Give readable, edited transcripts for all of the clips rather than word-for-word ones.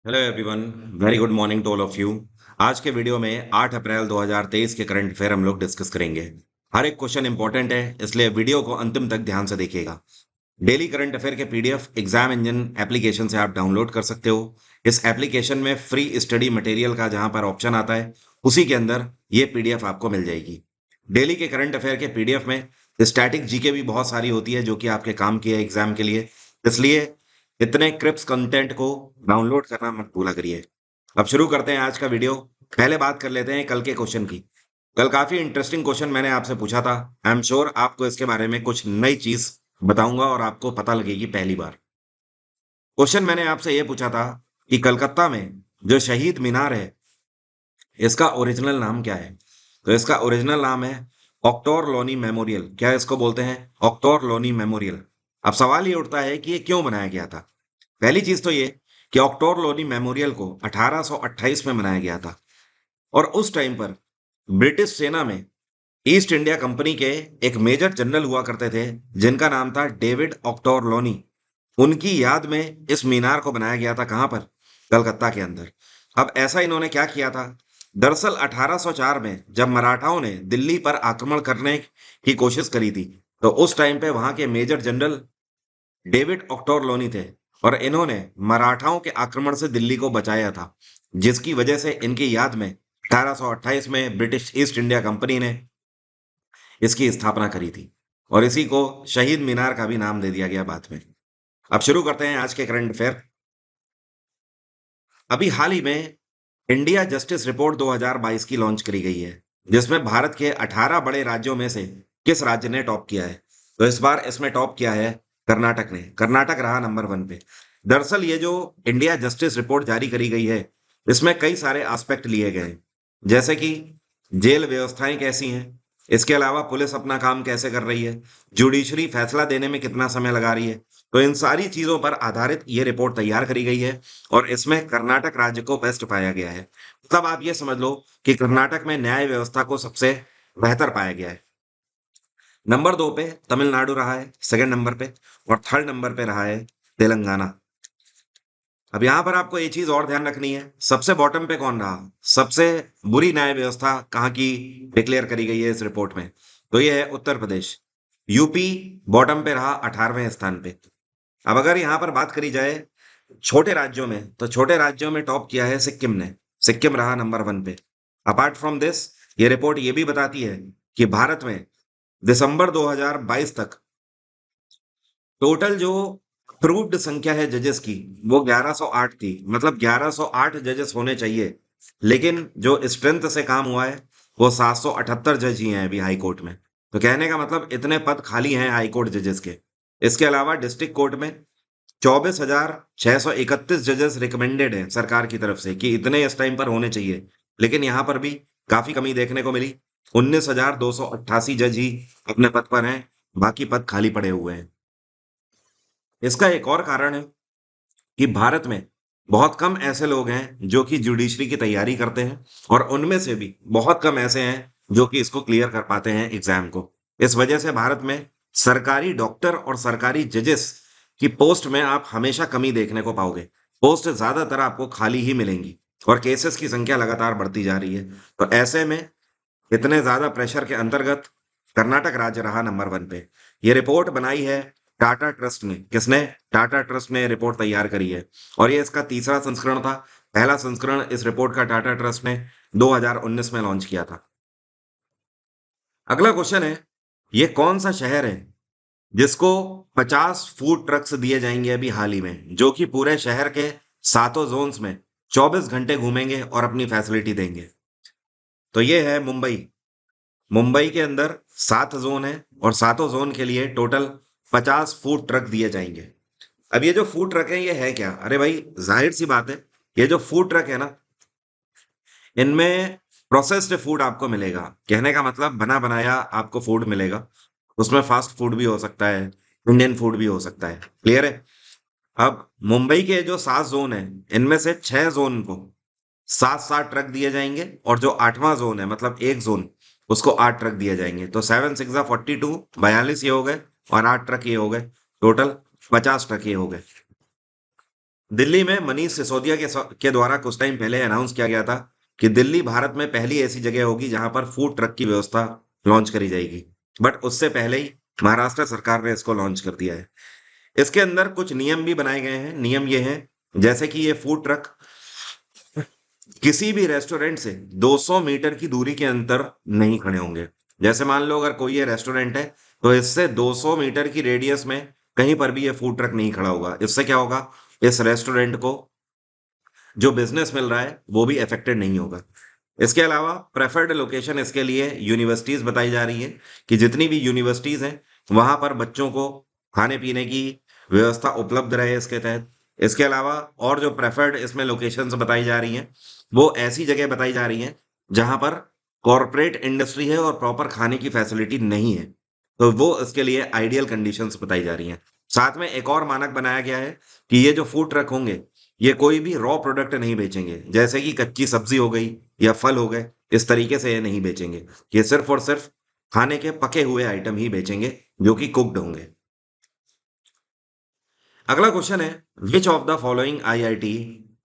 Hello everyone. Very good morning to all of you. आज के video में 8 अप्रैल 2023 के करंट अफेयर हम लोग डिस्कस करेंगे। हर एक क्वेश्चन इंपॉर्टेंट है, इसलिए वीडियो को अंतिम तक ध्यान से देखिएगा। डेली करंट अफेयर के पीडीएफ एग्जाम इंजन एप्लीकेशन से आप डाउनलोड कर सकते हो। इस एप्लीकेशन में फ्री स्टडी मटेरियल का जहां पर ऑप्शन आता है, उसी के अंदर ये पीडीएफ आपको मिल जाएगी। डेली के करंट अफेयर के पीडीएफ में स्टैटिक जीके भी बहुत सारी होती है, जो कि आपके काम की है एग्जाम के लिए। इसलिए इतने क्रिप्स कंटेंट को डाउनलोड करना मत भूला करिए। अब शुरू करते हैं आज का वीडियो। पहले बात कर लेते हैं कल के क्वेश्चन की। कल काफी इंटरेस्टिंग क्वेश्चन मैंने आपसे पूछा था। आई एम श्योर आपको इसके बारे में कुछ नई चीज बताऊंगा और आपको पता लगेगी पहली बार। क्वेश्चन मैंने आपसे ये पूछा था कि कलकत्ता में जो शहीद मीनार है, इसका ओरिजिनल नाम क्या है। तो इसका ओरिजिनल नाम है ऑक्टोर लोनी मेमोरियल। क्या इसको बोलते हैं? ऑक्टोर लोनी मेमोरियल। अब सवाल ये उठता है कि ये क्यों बनाया गया था। पहली चीज तो ये कि ऑक्टोर लोनी मेमोरियल को 1828 में बनाया गया था, और उस टाइम पर ब्रिटिश सेना में ईस्ट इंडिया कंपनी के एक मेजर जनरल हुआ करते थे, जिनका नाम था डेविड ऑक्टोर लोनी। उनकी याद में इस मीनार को बनाया गया था। कहां पर? कलकत्ता के अंदर। अब ऐसा इन्होंने क्या किया था? दरअसल 1804 में जब मराठाओं ने दिल्ली पर आक्रमण करने की कोशिश करी थी, तो उस टाइम पे वहां के मेजर जनरल डेविड ऑक्टोर लोनी थे, और इन्होंने मराठाओं के आक्रमण से दिल्ली को बचाया था, जिसकी वजह से इनकी याद में 1828 में ब्रिटिश ईस्ट इंडिया कंपनी ने इसकी स्थापना करी थी, और इसी को शहीद मीनार का भी नाम दे दिया गया बाद में। अब शुरू करते हैं आज के करंट अफेयर। अभी हाल ही में इंडिया जस्टिस रिपोर्ट 2022 की लॉन्च करी गई है, जिसमें भारत के 18 बड़े राज्यों में से किस राज्य ने टॉप किया है। तो इस बार इसमें टॉप किया है कर्नाटक ने। कर्नाटक रहा नंबर 1 पे। दरअसल ये जो इंडिया जस्टिस रिपोर्ट जारी करी गई है, इसमें कई सारे एस्पेक्ट लिए गए हैं, जैसे कि जेल व्यवस्थाएं कैसी हैं, इसके अलावा पुलिस अपना काम कैसे कर रही है, जुडिशरी फैसला देने में कितना समय लगा रही है। तो इन सारी चीजों पर आधारित ये रिपोर्ट तैयार करी गई है, और इसमें कर्नाटक राज्य को बेस्ट पाया गया है। मतलब आप ये समझ लो कि कर्नाटक में न्याय व्यवस्था को सबसे बेहतर पाया गया है। नंबर 2 पे तमिलनाडु रहा है, सेकंड नंबर पे, और थर्ड नंबर पे रहा है तेलंगाना। अब यहां पर आपको ये चीज और ध्यान रखनी है, सबसे बॉटम पे कौन रहा, सबसे बुरी न्याय व्यवस्था कहाँ की डिक्लेयर करी गई है इस रिपोर्ट में। तो ये है उत्तर प्रदेश। यूपी बॉटम पे रहा 18वें स्थान पे। अब अगर यहां पर बात करी जाए छोटे राज्यों में, तो छोटे राज्यों में टॉप किया है सिक्किम ने। सिक्किम रहा नंबर 1 पे। अपार्ट फ्रॉम दिस, ये रिपोर्ट ये भी बताती है कि भारत में दिसंबर 2022 तक टोटल जो अप्रूव्ड संख्या है जजेस की, वो 1108 थी। मतलब 1108 जजेस होने चाहिए, लेकिन जो स्ट्रेंथ से काम हुआ है वो 778 जज ही हैं अभी हाई कोर्ट में। तो कहने का मतलब इतने पद खाली हैं हाई कोर्ट जजेस के। इसके अलावा डिस्ट्रिक्ट कोर्ट में 24,631 जजेस रिकमेंडेड हैं सरकार की तरफ से कि इतने इस टाइम पर होने चाहिए, लेकिन यहाँ पर भी काफी कमी देखने को मिली। 19,288 जज ही अपने पद पर हैं, बाकी पद खाली पड़े हुए हैं। इसका एक और कारण है कि भारत में बहुत कम ऐसे लोग हैं जो कि जुडिशरी की तैयारी करते हैं, और उनमें से भी बहुत कम ऐसे हैं जो कि इसको क्लियर कर पाते हैं एग्जाम को। इस वजह से भारत में सरकारी डॉक्टर और सरकारी जजेस की पोस्ट में आप हमेशा कमी देखने को पाओगे। पोस्ट ज्यादातर आपको खाली ही मिलेंगी, और केसेस की संख्या लगातार बढ़ती जा रही है। तो ऐसे में इतने ज्यादा प्रेशर के अंतर्गत कर्नाटक राज्य रहा नंबर 1 पे। ये रिपोर्ट बनाई है टाटा ट्रस्ट ने। किसने? टाटा ट्रस्ट ने रिपोर्ट तैयार करी है, और ये इसका तीसरा संस्करण था। पहला संस्करण इस रिपोर्ट का टाटा ट्रस्ट ने 2019 में लॉन्च किया था। अगला क्वेश्चन है, ये कौन सा शहर है जिसको 50 फूड ट्रक्स दिए जाएंगे अभी हाल ही में, जो कि पूरे शहर के सातों जोन्स में 24 घंटे घूमेंगे और अपनी फैसिलिटी देंगे। तो ये है मुंबई। मुंबई के अंदर 7 जोन है, और सातों जोन के लिए टोटल 50 फूड ट्रक दिए जाएंगे। अब ये जो फूड ट्रक है ये है क्या? अरे भाई, जाहिर सी बात है, ये जो फूड ट्रक है ना, इनमें प्रोसेस्ड फूड आपको मिलेगा। कहने का मतलब बना बनाया आपको फूड मिलेगा। उसमें फास्ट फूड भी हो सकता है, इंडियन फूड भी हो सकता है। क्लियर है? अब मुंबई के जो 7 जोन है, इनमें से 6 जोन को 7-7 ट्रक दिए जाएंगे, और जो 8वां जोन है, मतलब एक जोन, उसको 8 ट्रक दिए जाएंगे। तो 7 6 42, 42 ये हो गए, और 8 ट्रक ये हो गए। टोटल 50 ट्रक ये हो गए। दिल्ली में मनीष सिसोदिया के द्वारा कुछ टाइम पहले अनाउंस किया गया था कि दिल्ली भारत में पहली ऐसी जगह होगी जहां पर फूड ट्रक की व्यवस्था लॉन्च करी जाएगी। बट उससे पहले ही महाराष्ट्र सरकार ने इसको लॉन्च कर दिया है। इसके अंदर कुछ नियम भी बनाए गए हैं। नियम ये हैं, जैसे कि ये फूड ट्रक किसी भी रेस्टोरेंट से 200 मीटर की दूरी के अंतर नहीं खड़े होंगे। जैसे मान लो अगर कोई ये रेस्टोरेंट है, तो इससे 200 मीटर की रेडियस में कहीं पर भी ये फूड ट्रक नहीं खड़ा होगा। इससे क्या होगा, इस रेस्टोरेंट को जो बिजनेस मिल रहा है वो भी अफेक्टेड नहीं होगा। इसके अलावा प्रेफर्ड लोकेशन इसके लिए यूनिवर्सिटीज बताई जा रही है कि जितनी भी यूनिवर्सिटीज हैं वहां पर बच्चों को खाने पीने की व्यवस्था उपलब्ध रहे इसके तहत। इसके अलावा और जो प्रेफर्ड इसमें लोकेशंस बताई जा रही हैं, वो ऐसी जगह बताई जा रही हैं जहां पर कॉरपोरेट इंडस्ट्री है और प्रॉपर खाने की फैसिलिटी नहीं है, तो वो इसके लिए आइडियल कंडीशंस बताई जा रही हैं। साथ में एक और मानक बनाया गया है कि ये जो फूड ट्रक होंगे, ये कोई भी रॉ प्रोडक्ट नहीं बेचेंगे, जैसे कि कच्ची सब्जी हो गई या फल हो गए, इस तरीके से ये नहीं बेचेंगे। ये सिर्फ और सिर्फ खाने के पके हुए आइटम ही बेचेंगे जो कि कुक्ड होंगे। अगला क्वेश्चन है, which of the following IIT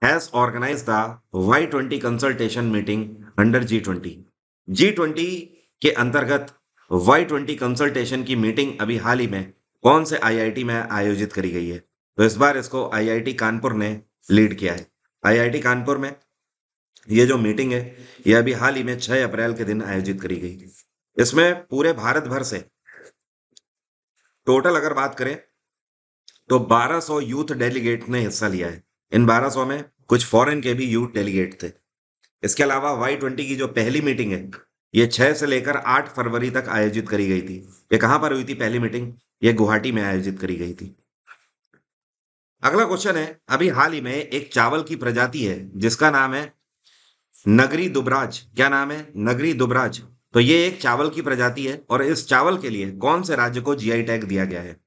has organize the Y20 consultation meeting under G20? G20 के अंतर्गत Y20 कंसल्टेशन की मीटिंग अभी हाल ही में कौन से आईआईटी में आयोजित करी गई है? तो इस बार इसको आईआईटी कानपुर ने लीड किया है। आईआईटी कानपुर में ये जो मीटिंग है, ये अभी हाल ही में 6 अप्रैल के दिन आयोजित करी गई। इसमें पूरे भारत भर से टोटल अगर बात करें तो 1200 यूथ डेलीगेट ने हिस्सा लिया है। इन 1200 में कुछ फॉरेन के भी यूथ डेलीगेट थे। इसके अलावा Y20 की जो पहली मीटिंग है, ये 6 से लेकर 8 फरवरी तक आयोजित करी गई थी। ये कहां पर हुई थी पहली मीटिंग? ये गुवाहाटी में आयोजित करी गई थी। अगला क्वेश्चन है, अभी हाल ही में एक चावल की प्रजाति है जिसका नाम है नगरी दुबराज। क्या नाम है? नगरी दुबराज। तो ये एक चावल की प्रजाति है और इस चावल के लिए कौन से राज्य को जीआई टैग दिया गया है?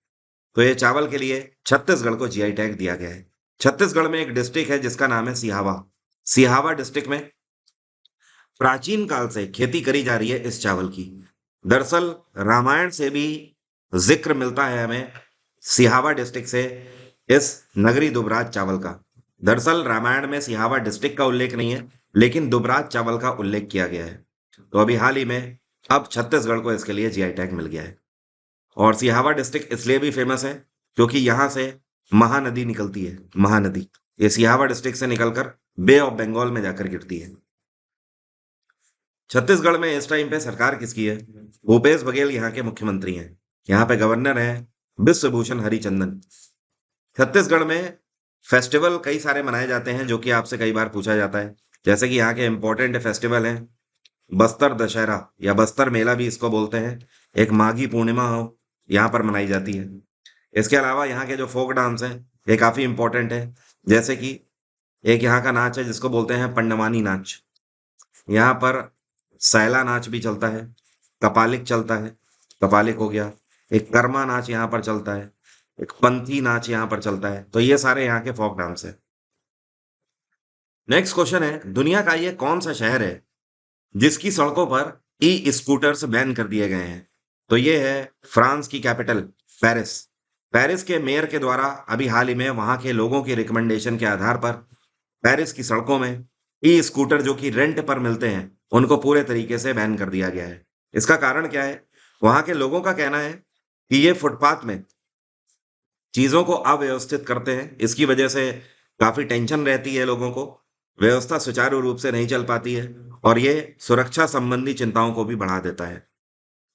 तो ये चावल के लिए छत्तीसगढ़ को जीआई टैग दिया गया है। छत्तीसगढ़ में एक डिस्ट्रिक्ट है जिसका नाम है सिहावा। सिहावा डिस्ट्रिक्ट में प्राचीन काल से खेती करी जा रही है इस चावल की। दरअसल रामायण से भी जिक्र मिलता है हमें सिहावा डिस्ट्रिक्ट से इस नगरी दुबराज चावल का। दरअसल रामायण में सिहावा डिस्ट्रिक्ट का उल्लेख नहीं है, लेकिन दुबराज चावल का उल्लेख किया गया है। तो अभी हाल ही में अब छत्तीसगढ़ को इसके लिए जीआई टैग मिल गया है। और सिहावा डिस्ट्रिक्ट इसलिए भी फेमस है क्योंकि यहाँ से महानदी निकलती है। महानदी ये सिहावा डिस्ट्रिक्ट से निकलकर बे ऑफ बंगाल में जाकर गिरती है। छत्तीसगढ़ में इस टाइम पे सरकार किसकी है? भूपेश बघेल यहाँ के मुख्यमंत्री हैं। यहाँ पे गवर्नर है बिश्वभूषण हरिचंदन। छत्तीसगढ़ में फेस्टिवल कई सारे मनाए जाते हैं जो कि आपसे कई बार पूछा जाता है। जैसे कि यहाँ के इंपॉर्टेंट फेस्टिवल हैं बस्तर दशहरा या बस्तर मेला भी इसको बोलते हैं। एक माघी पूर्णिमा हो यहाँ पर मनाई जाती है। इसके अलावा यहाँ के जो फोक डांस हैं ये काफी इंपॉर्टेंट है। जैसे कि एक यहाँ का नाच है जिसको बोलते हैं पंडवानी नाच। यहाँ पर सैला नाच भी चलता है, कपालिक चलता है, कपालिक हो गया। एक कर्मा नाच यहाँ पर चलता है, एक पंथी नाच यहाँ पर चलता है। तो ये सारे यहाँ के फोक डांस है। नेक्स्ट क्वेश्चन है, दुनिया का ये कौन सा शहर है जिसकी सड़कों पर ई स्कूटर्स बैन कर दिए गए हैं? तो ये है फ्रांस की कैपिटल पेरिस। पेरिस के मेयर के द्वारा अभी हाल ही में वहां के लोगों की रिकमेंडेशन के आधार पर पेरिस की सड़कों में ई स्कूटर जो कि रेंट पर मिलते हैं उनको पूरे तरीके से बैन कर दिया गया है। इसका कारण क्या है? वहां के लोगों का कहना है कि ये फुटपाथ में चीजों को अव्यवस्थित करते हैं। इसकी वजह से काफी टेंशन रहती है लोगों को, व्यवस्था सुचारू रूप से नहीं चल पाती है और ये सुरक्षा संबंधी चिंताओं को भी बढ़ा देता है।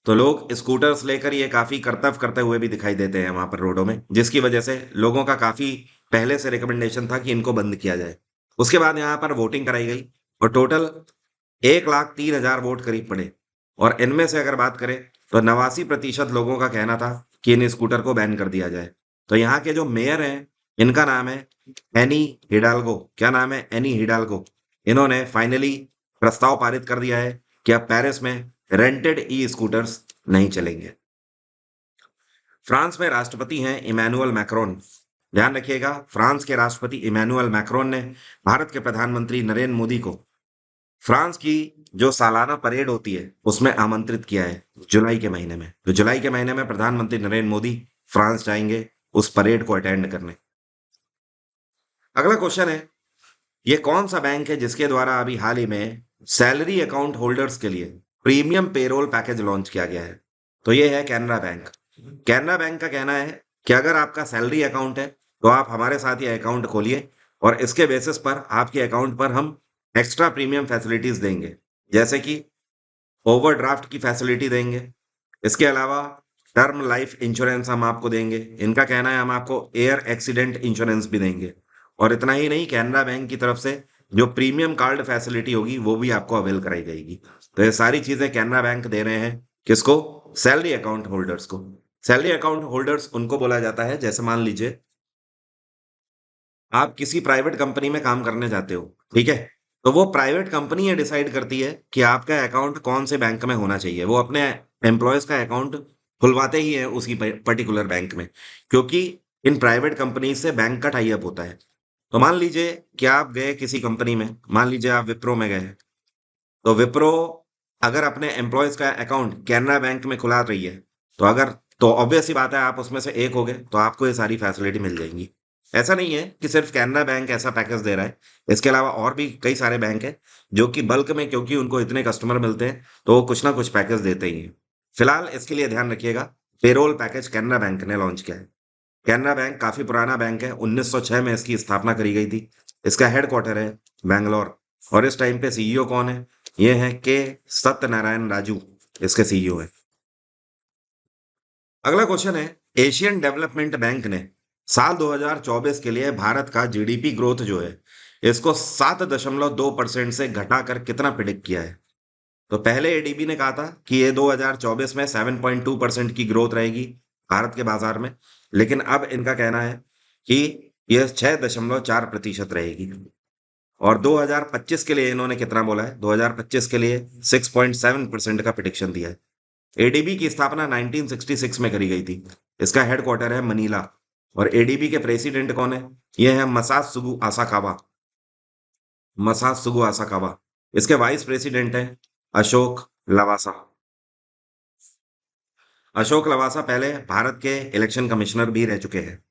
तो लोग स्कूटर्स लेकर ये काफी कर्तव्य करते हुए भी दिखाई देते हैं वहां पर रोडों में, जिसकी वजह से लोगों का काफी पहले से रिकमेंडेशन था कि इनको बंद किया जाए। उसके बाद यहाँ पर वोटिंग कराई गई और टोटल 1,03,000 वोट करीब पड़े और इनमें से अगर बात करें तो 89% लोगों का कहना था कि इन स्कूटर को बैन कर दिया जाए। तो यहाँ के जो मेयर हैं इनका नाम है एनी हिडाल्गो। क्या नाम है? Anne Hidalgo. इन्होंने फाइनली प्रस्ताव पारित कर दिया है कि अब पेरिस में रेंटेड ई स्कूटर्स नहीं चलेंगे। फ्रांस में राष्ट्रपति हैं इमैनुअल मैक्रोन। ध्यान रखिएगा, फ्रांस के राष्ट्रपति इमैनुअल मैक्रोन ने भारत के प्रधानमंत्री नरेंद्र मोदी को फ्रांस की जो सालाना परेड होती है उसमें आमंत्रित किया है जुलाई के महीने में। तो जुलाई के महीने में प्रधानमंत्री नरेंद्र मोदी फ्रांस जाएंगे उस परेड को अटेंड करने। अगला क्वेश्चन है, ये कौन सा बैंक है जिसके द्वारा अभी हाल ही में सैलरी अकाउंट होल्डर्स के लिए प्रीमियम पेरोल पैकेज लॉन्च किया गया है? तो ये है कैनरा बैंक। कैनरा बैंक का कहना है कि अगर आपका सैलरी अकाउंट है तो आप हमारे साथ ये अकाउंट खोलिए और इसके बेसिस पर आपके अकाउंट पर हम एक्स्ट्रा प्रीमियम फैसिलिटीज देंगे, जैसे कि ओवरड्राफ्ट की फैसिलिटी देंगे। इसके अलावा टर्म लाइफ इंश्योरेंस हम आपको देंगे। इनका कहना है हम आपको एयर एक्सीडेंट इंश्योरेंस भी देंगे। और इतना ही नहीं, कैनरा बैंक की तरफ से जो प्रीमियम कार्ड फैसिलिटी होगी वो भी आपको अवेल कराई जाएगी। तो ये सारी चीजें कैनरा बैंक दे रहे हैं किसको? सैलरी अकाउंट होल्डर्स को। सैलरी अकाउंट होल्डर्स उनको बोला जाता है, जैसे मान लीजिए आप किसी प्राइवेट कंपनी में काम करने जाते हो, ठीक है? तो वो प्राइवेट कंपनी ये डिसाइड करती है कि आपका अकाउंट कौन से बैंक में होना चाहिए। वो अपने एम्प्लॉयज का अकाउंट खुलवाते ही है उसी पर्टिकुलर बैंक में, क्योंकि इन प्राइवेट कंपनी से बैंक का टाई अप होता है। तो मान लीजिए कि आप गए किसी कंपनी में, मान लीजिए आप विप्रो में गए, तो विप्रो अगर अपने एम्प्लॉयज का अकाउंट कैनरा बैंक में खुला रही है, तो अगर तो ऑब्वियस सी बात है आप उसमें से एक हो गए, तो आपको ये सारी फैसिलिटी मिल जाएंगी। ऐसा नहीं है कि सिर्फ कैनरा बैंक ऐसा पैकेज दे रहा है, इसके अलावा और भी कई सारे बैंक हैं जो कि बल्क में, क्योंकि उनको इतने कस्टमर मिलते हैं तो वो कुछ ना कुछ पैकेज देते ही हैं। फिलहाल इसके लिए ध्यान रखिएगा, पेरोल पैकेज कैनरा बैंक ने लॉन्च किया है। कैनरा बैंक काफी पुराना बैंक है, 1906 में इसकी स्थापना करी गई थी। इसका हेडक्वार्टर है बैंगलोर। और इस टाइम पे सीईओ कौन है? ये है के सत्यनारायण राजू, इसके सीईओ है। अगला क्वेश्चन है, एशियन डेवलपमेंट बैंक ने साल 2024 के लिए भारत का जीडीपी ग्रोथ जो है इसको 7.2% से घटाकर कितना प्रिडिक्ट किया है? तो पहले एडीबी ने कहा था कि ये 2024 में 7.2% की ग्रोथ रहेगी भारत के बाजार में, लेकिन अब इनका कहना है कि यह 6.4% रहेगी। और 2025 के लिए इन्होंने कितना बोला है? 2025 के लिए 6.7% का प्रिडिक्शन दिया है। एडीबी की स्थापना 1966 में करी गई थी। इसका हेडक्वार्टर है मनीला। और एडीबी के प्रेसिडेंट कौन है? ये है मसात्सुगु आसाकावा। मसात्सुगु आसाकावा। इसके वाइस प्रेसिडेंट हैं अशोक लवासा। अशोक लवासा पहले भारत के इलेक्शन कमिश्नर भी रह चुके हैं।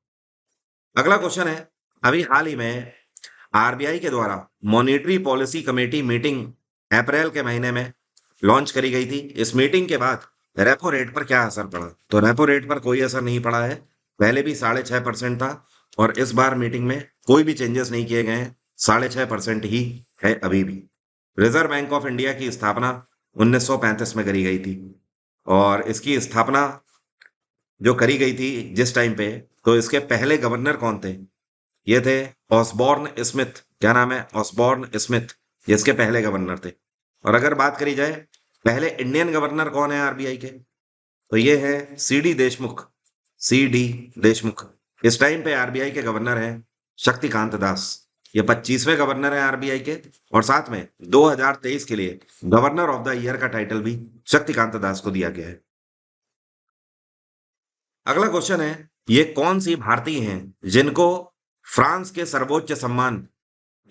अगला क्वेश्चन है, अभी हाल ही में आरबीआई के द्वारा मॉनेटरी पॉलिसी कमेटी मीटिंग अप्रैल के महीने में लॉन्च करी गई थी। इस मीटिंग के बाद रेपो रेट पर क्या असर पड़ा? तो रेपो रेट पर कोई असर नहीं पड़ा है। पहले भी 6.5% था और इस बार मीटिंग में कोई भी चेंजेस नहीं किए गए हैं। 6.5% ही है अभी भी। रिजर्व बैंक ऑफ इंडिया की स्थापना 1935 में करी गई थी। और इसकी स्थापना जो करी गई थी जिस टाइम पे, तो इसके पहले गवर्नर कौन थे? ये थे ऑसबॉर्न स्मिथ। क्या नाम है? ऑसबॉर्न स्मिथ, ये इसके पहले गवर्नर थे। और अगर बात करी जाए पहले इंडियन गवर्नर कौन है आरबीआई के, तो ये है सीडी देशमुख। सीडी देशमुख। इस टाइम पे आरबीआई के गवर्नर हैं शक्तिकांत दास। ये 25वें गवर्नर है आरबीआई के। और साथ में 2023 के लिए गवर्नर ऑफ द ईयर का टाइटल भी शक्तिकांत दास को दिया गया है। अगला क्वेश्चन है, ये कौन सी भारतीय हैं जिनको फ्रांस के सर्वोच्च सम्मान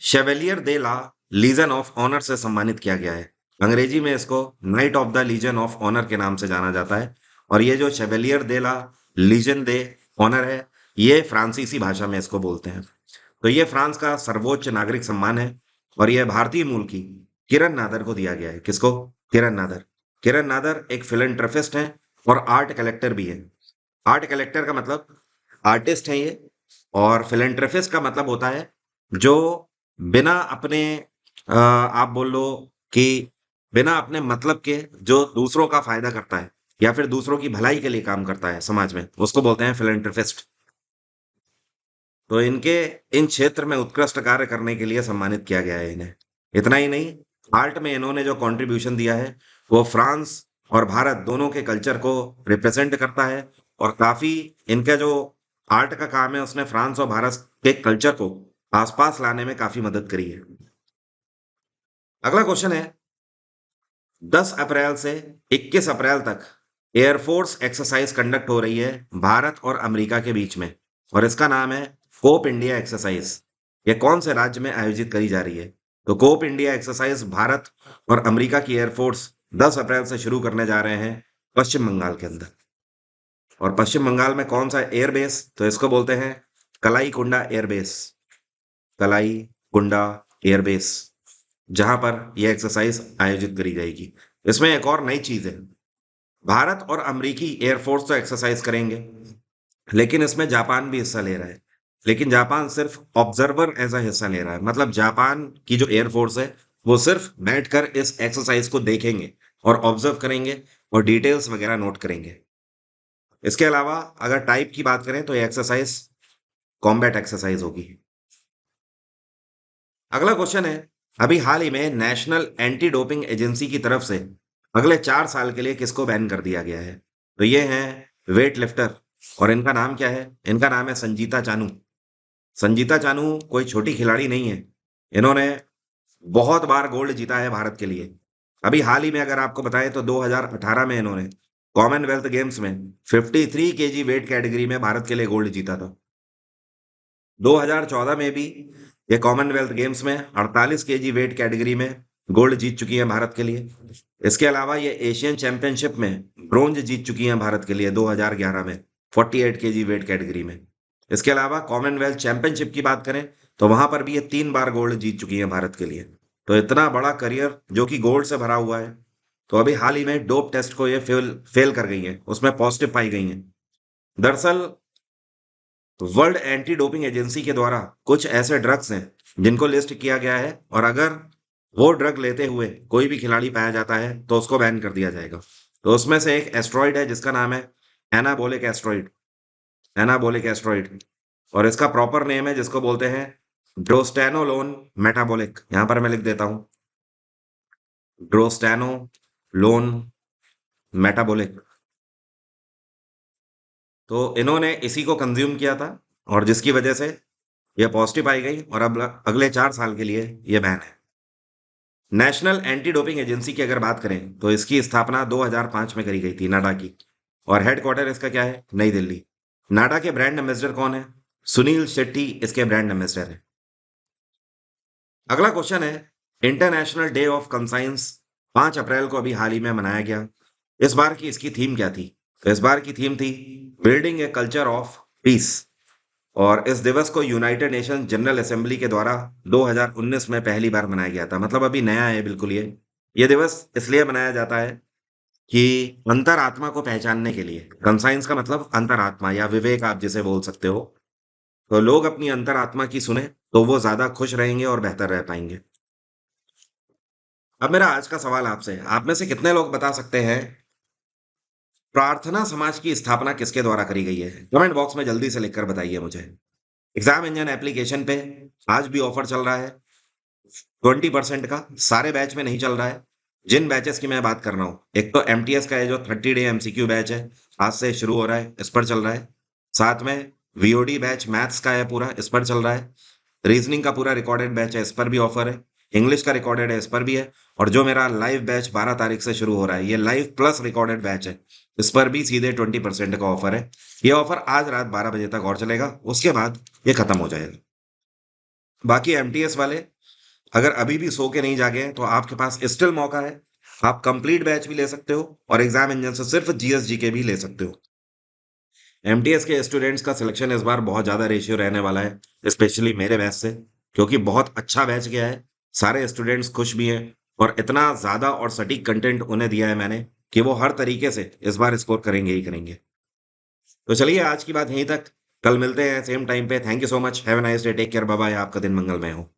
chevalier de la legion of honour से सम्मानित किया गया है? अंग्रेजी में इसको knight of the legion of honour के नाम से जाना जाता है। और ये जो chevalier de la legion de honour है, ये फ्रांसीसी भाषा में इसको बोलते हैं। तो ये फ्रांस का सर्वोच्च नागरिक सम्मान है। और यह भारतीय मूल की किरण नादर को दिया गया है। किसको? किरण नादर। किरण नादर एक फिलेंथ्रोपिस्ट हैं और आर्ट कलेक्टर भी है। आर्ट कलेक्टर का मतलब आर्टिस्ट है ये। और फिलेंथ्रोपिस्ट का मतलब होता है जो बिना अपने आप बोल लो कि बिना अपने मतलब के जो दूसरों का फायदा करता है या फिर दूसरों की भलाई के लिए काम करता है समाज में, उसको बोलते हैं फिलेंथ्रोपिस्ट। तो इनके इन क्षेत्र में उत्कृष्ट कार्य करने के लिए सम्मानित किया गया है इन्हें। इतना ही नहीं, आर्ट में इन्होंने जो कंट्रीब्यूशन दिया है वो फ्रांस और भारत दोनों के कल्चर को रिप्रेजेंट करता है। और काफी इनका जो आर्ट का काम है उसने फ्रांस और भारत के कल्चर को आसपास लाने में काफी मदद करी है। अगला क्वेश्चन है, 10 अप्रैल से 21 अप्रैल तक एयरफोर्स एक्सरसाइज कंडक्ट हो रही है भारत और अमेरिका के बीच में। और इसका नाम है कोप इंडिया एक्सरसाइज। ये कौन से राज्य में आयोजित करी जा रही है? तो कोप इंडिया एक्सरसाइज भारत और अमेरिका की एयरफोर्स 10 अप्रैल से शुरू करने जा रहे हैं पश्चिम बंगाल के अंदर। और पश्चिम बंगाल में कौन सा एयरबेस? तो इसको बोलते हैं कलाई कुंडा एयरबेस। कलाई, कुंडा एयरबेस, जहां पर यह एक्सरसाइज आयोजित करी जाएगी। इसमें एक और नई चीज है, भारत और अमेरिकी एयरफोर्स तो एक्सरसाइज करेंगे, लेकिन इसमें जापान भी हिस्सा ले रहा है। लेकिन जापान सिर्फ ऑब्जर्वर एज अ हिस्सा ले रहा है, मतलब जापान की जो एयरफोर्स है वो सिर्फ बैठकर इस एक्सरसाइज को देखेंगे और ऑब्जर्व करेंगे और डिटेल्स वगैरह नोट करेंगे। इसके अलावा अगर टाइप की बात करें तो ये एक्सरसाइज कॉम्बैट एक्सरसाइज होगी। अगला क्वेश्चन है, अभी हाल ही में नेशनल एंटी डोपिंग एजेंसी की तरफ से अगले 4 साल के लिए किसको बैन कर दिया गया है? तो ये है वेट लिफ्टर, और इनका नाम क्या है? इनका नाम है संजीता चानू। संजीता चानू कोई छोटी खिलाड़ी नहीं है, इन्होंने बहुत बार गोल्ड जीता है भारत के लिए। अभी हाल ही में अगर आपको बताएं तो 2018 में इन्होंने कॉमनवेल्थ गेम्स में 53 केजी वेट कैटेगरी में भारत के लिए गोल्ड जीता था। 2014 में भी ये कॉमनवेल्थ गेम्स में 48 केजी वेट कैटेगरी में गोल्ड जीत चुकी हैं भारत के लिए। इसके अलावा ये एशियन चैंपियनशिप में ब्रोंज जीत चुकी हैं भारत के लिए 2011 में 48 केजी वेट कैटेगरी में। इसके अलावा कॉमनवेल्थ चैंपियनशिप की बात करें तो वहां पर भी ये 3 बार गोल्ड जीत चुकी हैं भारत के लिए। तो इतना बड़ा करियर जो कि गोल्ड से भरा हुआ है। तो अभी हाल ही में डोप टेस्ट को ये फेल कर गई है, उसमें पॉजिटिव पाई गई हैं। दरअसल वर्ल्ड एंटी डोपिंग एजेंसी के द्वारा कुछ ऐसे ड्रग्स हैं जिनको लिस्ट किया गया है, और अगर वो ड्रग लेते हुए कोई भी खिलाड़ी पाया जाता है तो उसको बैन कर दिया जाएगा। तो उसमें से एक एस्ट्रॉइड है जिसका नाम है एनाबोलिक एस्ट्रॉइड। एनाबोलिक एस्ट्रॉइड, और इसका प्रॉपर नेम है जिसको बोलते हैं ड्रोस्टेनोलोन मेटाबोलिक। यहां पर मैं लिख देता हूं, ड्रोस्टेनोलोन मेटाबोलिक। तो इन्होंने इसी को कंज्यूम किया था और जिसकी वजह से यह पॉजिटिव आई गई, और अब अगले 4 साल के लिए यह बैन है। नेशनल एंटी डोपिंग एजेंसी की अगर बात करें तो इसकी स्थापना 2005 में करी गई थी, नाडा की, और हेडक्वार्टर इसका क्या है? नई दिल्ली। नाडा के ब्रांड एम्बेसडर कौन है? सुनील शेट्टी इसके ब्रांड एम्बेसडर है। अगला क्वेश्चन है, इंटरनेशनल डे ऑफ कंसाइंस 5 अप्रैल को अभी हाल ही में मनाया गया। इस बार की इसकी थीम क्या थी? तो इस बार की थीम थी building a culture of peace, और इस दिवस को यूनाइटेड नेशन जनरल असेंबली के द्वारा 2019 में पहली बार मनाया गया था, मतलब अभी नया है बिल्कुल ये दिवस इसलिए मनाया जाता है कि अंतरात्मा को पहचानने के लिए, कंसाइंस का मतलब अंतरात्मा या विवेक आप जिसे बोल सकते हो, तो लोग अपनी अंतरात्मा की सुने तो वो ज्यादा खुश रहेंगे और बेहतर रह पाएंगे। अब मेरा आज का सवाल आपसे है, आप में से कितने लोग बता सकते हैं प्रार्थना समाज की स्थापना किसके द्वारा करी गई है? कमेंट बॉक्स में जल्दी से लिखकर बताइए मुझे। एग्जाम इंजन एप्लीकेशन पे आज भी ऑफर चल रहा है 20% का, सारे बैच में नहीं चल रहा है। जिन बैचेस की मैं बात कर रहा हूँ, एक तो एमटीएस का है जो 30 डे एमसीक्यू बैच है, आज से शुरू हो रहा है, इस पर चल रहा है। साथ में वीओडी बैच मैथ्स का है पूरा, इस पर चल रहा है। रीजनिंग का पूरा रिकॉर्डेड बैच है, इस पर भी ऑफर है। इंग्लिश का रिकॉर्डेड है, इस पर भी है। और जो मेरा लाइव बैच 12 तारीख से शुरू हो रहा है, ये लाइव प्लस रिकॉर्डेड बैच है, इस पर भी सीधे 20% का ऑफर है। ये ऑफर आज रात 12 बजे तक और चलेगा, उसके बाद ये खत्म हो जाएगा। बाकी एमटीएस वाले अगर अभी भी सो के नहीं जागे हैं तो आपके पास स्टिल मौका है, आप कंप्लीट बैच भी ले सकते हो और एग्जाम इंजन से सिर्फ जीएसजी के भी ले सकते हो। एमटीएस के स्टूडेंट्स का सिलेक्शन इस बार बहुत ज्यादा रेशियो रहने वाला है, स्पेशली मेरे बैच से, क्योंकि बहुत अच्छा बैच गया है, सारे स्टूडेंट्स खुश भी हैं, और इतना ज्यादा और सटीक कंटेंट उन्हें दिया है मैंने कि वो हर तरीके से इस बार स्कोर करेंगे ही करेंगे। तो चलिए आज की बात यहीं तक, कल मिलते हैं सेम टाइम पे। Thank you so much, have a nice day, take care, bye bye, आपका दिन मंगलमय हो।